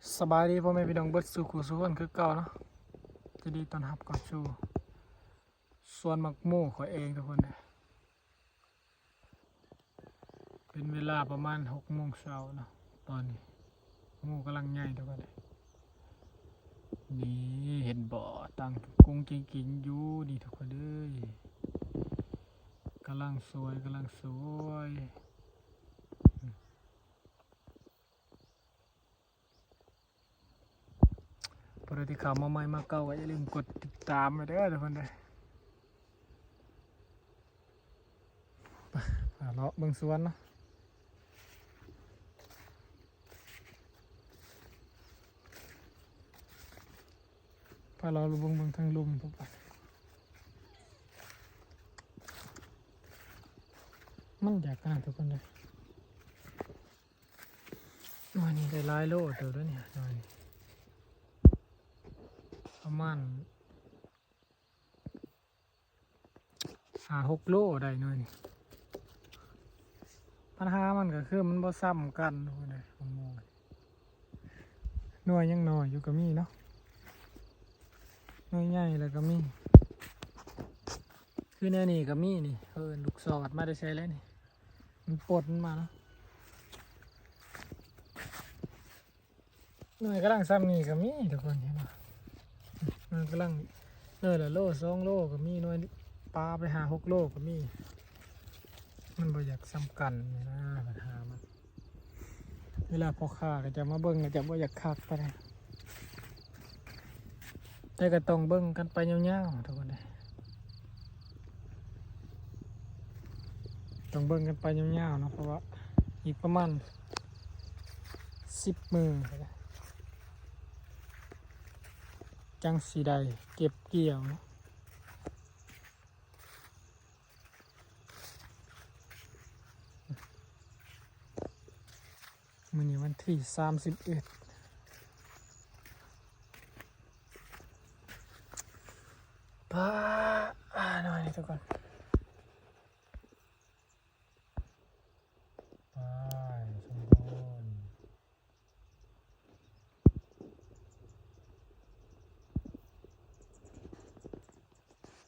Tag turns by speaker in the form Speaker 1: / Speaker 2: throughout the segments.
Speaker 1: สบายดีพ่อแม่พี่น้องเบิดสู่ขู่สู่คนคือเก่าเนาะจะดีต้อนรับก่อนสู่สวนมักโม่ของเองทุกคนเลยเป็นเวลาประมาณ6 โมงเช้าเนาะตอนนี้โม่กำลังใหญ่ทุกคนเลยนี่เห็นบ่อตั้งกุ้งกินอยู่นี่ทุกคนเลยกำลังสวยพอได้ที่ข่าวมาใหม่มาเก่าก็อย่าลืมกดติดตามไปเด้อทุกคนเลยเลาะเบิ่งสวนเนาะพาเราเบิ่งทางลุมทุกคนมันอยากกันทุกคนเลยวันนี้ได้หลายโลเท่าแล้วเนี่ยวันนี้ประมาณ5-6 โลได้หน่อยนี่ปัญหามันก็คือมันบ่ซ้ำกันทุกคนเลยผมมองหน่วยยังน้อยอยู่ก็มีเนาะหน่วยใหญ่แล้วก็มีคือแนวนี้ก็มีนี่ลูกศรมาได้ใช้แล้วนี่มันปลดมันมาเนาะหน่วยกำลังซ้ำนี่ก็มีทุกคนเห็นไหมมันกำลังละโล2 โลก็มีหน่วยปลาไป5-6 โลก็มีมันบ่อยากซ้ำกันนี่นะปัญหามันเวลาพ่อค้าก็จะมาเบิ่งก็จะบ่อยากคักไปเลยแต่ก็ต้องเบิ่งกันไปยาวๆทุกคนเลยต้องเบิ่งกันไปยาวๆเนาะเพราะว่าอีกประมาณ10 มื้อจังสีใดเก็บเกี่ยวเนาะมื้อนี้วันที่31ป้าหน่อยนี่ทุกคนไปสมบูรณ์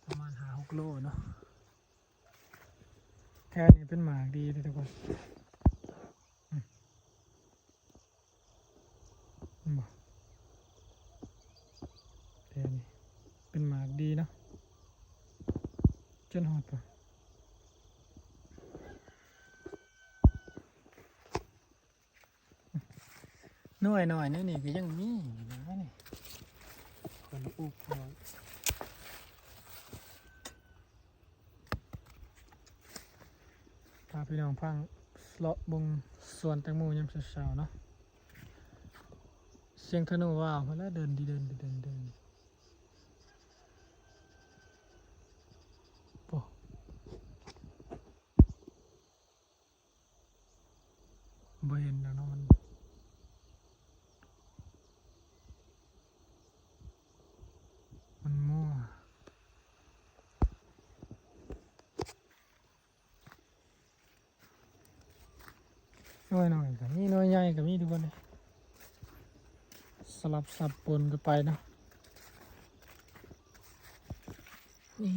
Speaker 1: ประมาณ5-6 โลเนาะแค่นี้เป็นหมากดีเลยทุกคนบ่แค่นี้เป็นหมากดีเนาะจนหอดปะหน่วยหน่อยนี่ก็ยังมีอยู่นะนี่คนละอุกเลยพาพี่น้องพังเลาะบงสวนแตงโมยามเช้าๆเนาะเสียงธนูว่าวมาแล้วเดินโอ้บ่เห็นแล้วเนาะมันมั่วหน่อยก็มีหน่วยใหญ่ก็มีทุกคนเลยสลับสับปนกันไปเนาะนี่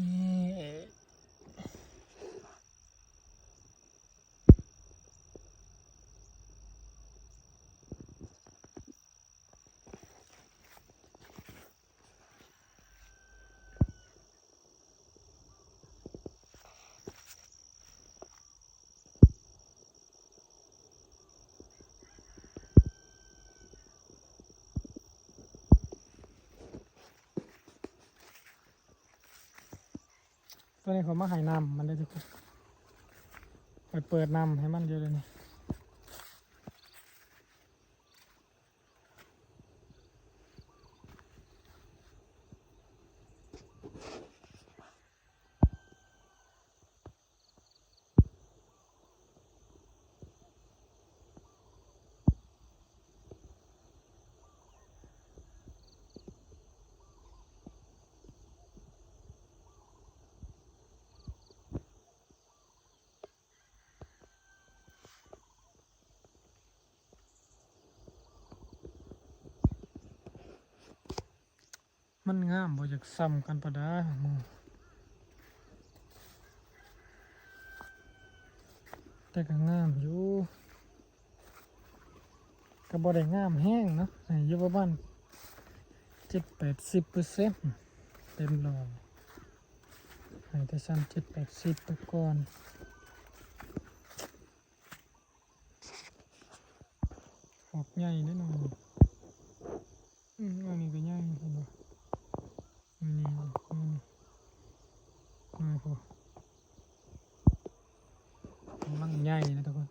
Speaker 1: ตัวนี้เขามาให้น้ำมันได้ทุกคนไปเปิดน้ำให้มันเยอะเลยนี่ มันงามบ่อยากซ้ำกันปะได้หมู่แต่ก็งามอยู่ก็บ่ได้งามแห้งเนาะอยู่ประมาณ70-80%เต็มร้อยให้แต่ซ้ำ70-80ไปก่อนออกใหญ่แน่นอนอันนี้ก็ใหญ่เห็นบ่นี่พอกำลังใหญ่นะทุกคน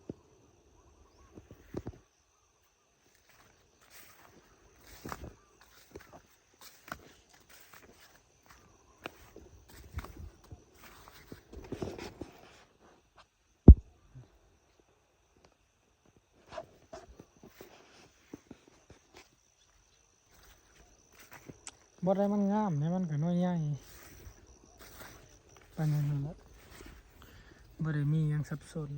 Speaker 1: บ่ได้มันงามเนี่ยมันก็น้อยใหญ่ปานนั้นแหละบ่ได้มีหยังสับสน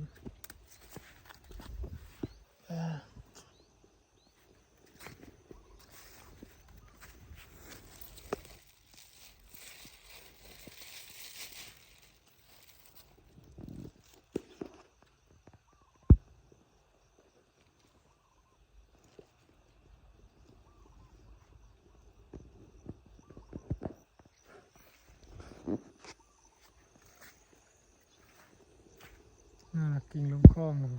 Speaker 1: น่ารักกิ่งลงคลองเลย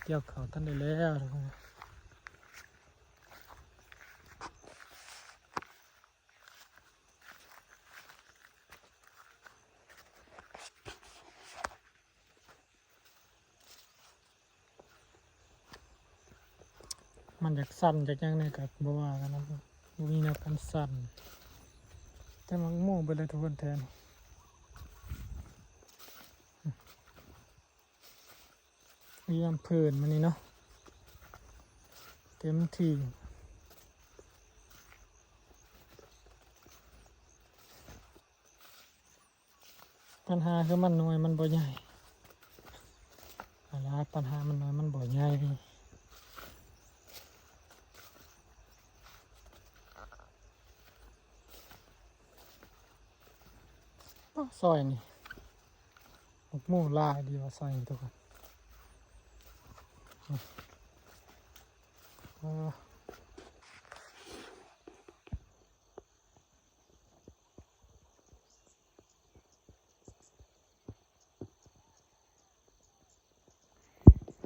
Speaker 1: เกี่ยวเขาท่านได้แล้วทุกคนมันอยากสั่นจากยังไงกับบัวกันนะมีแนวกันสั่นแต่มันโม่ไปเลยทุกคนแทนมีลำเพลินมันนี่เนาะเต็มที่ปัญหาคือมันน้อยมันบ่ใหญ่อะไรปัญหามันน้อยมันบ่ใหญ่ซอยนี่หมูลายดีว่าซอยนี่ทุกคน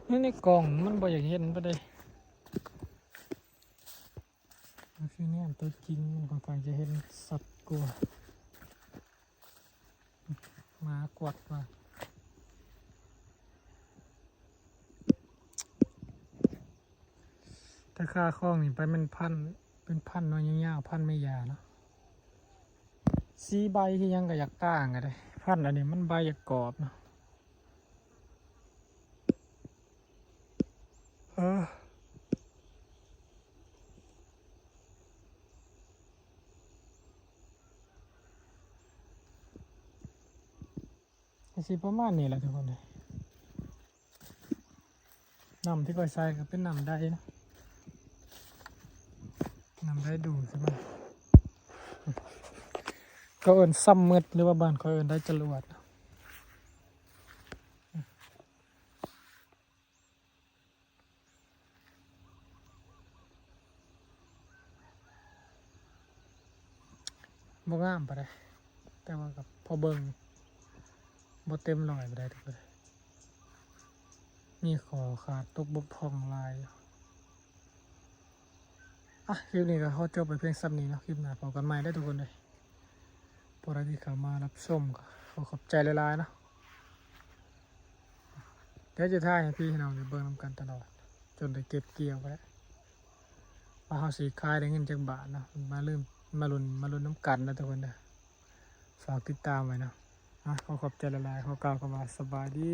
Speaker 1: นี่ในกล่องมันบ่อยากเห็นไปเลยคือเนี่ยตัวจริงมันค่อนข้างจะเห็นสัตว์กลัวหมากวัดมาถ้าค่าคล้องนี่ไปเป็นพันน้อยยาวๆพันไม่ยาเนาะสีใบที่ยังก็อยากต่างกันเลยพันอันนี้มันใบอยากกรอบเนาะสีประมาณนี้แหละทุกคนเลยน้ำที่ก้อยใส่ก็เป็นน้ำได้นะน้ำได้ดูใช่ไหมก็เอินซ้ำมืดหรือว่าบ้านเขาเอินได้จรวดบ่งามไปเลยแต่ว่ากับพอเบิ่งบ่เต็มร้อยไปได้ทุกคนมีขอขาดตกบกพร่องลายคลิปนี้ก็เขาจบไปเพียงซ้ำนี้เนาะคลิปหน้าพบกันใหม่ได้ทุกคนเลยพวกเราที่เข้ามารับชมก็ขอบใจหลายๆเนาะเดี๋ยวจะถ่ายให้พี่ให้น้องได้เบิ่งนำกันตลอดจนได้เก็บเกี่ยวไปแล้วว่าเขาสีขายได้เงินจากบาทเนาะมาลืมมาลุ้นน้ำกันนะทุกคนเด้อฝากติดตามไว้เนาะขอบใจหลายๆเขากล่าวคำว่าสบายดี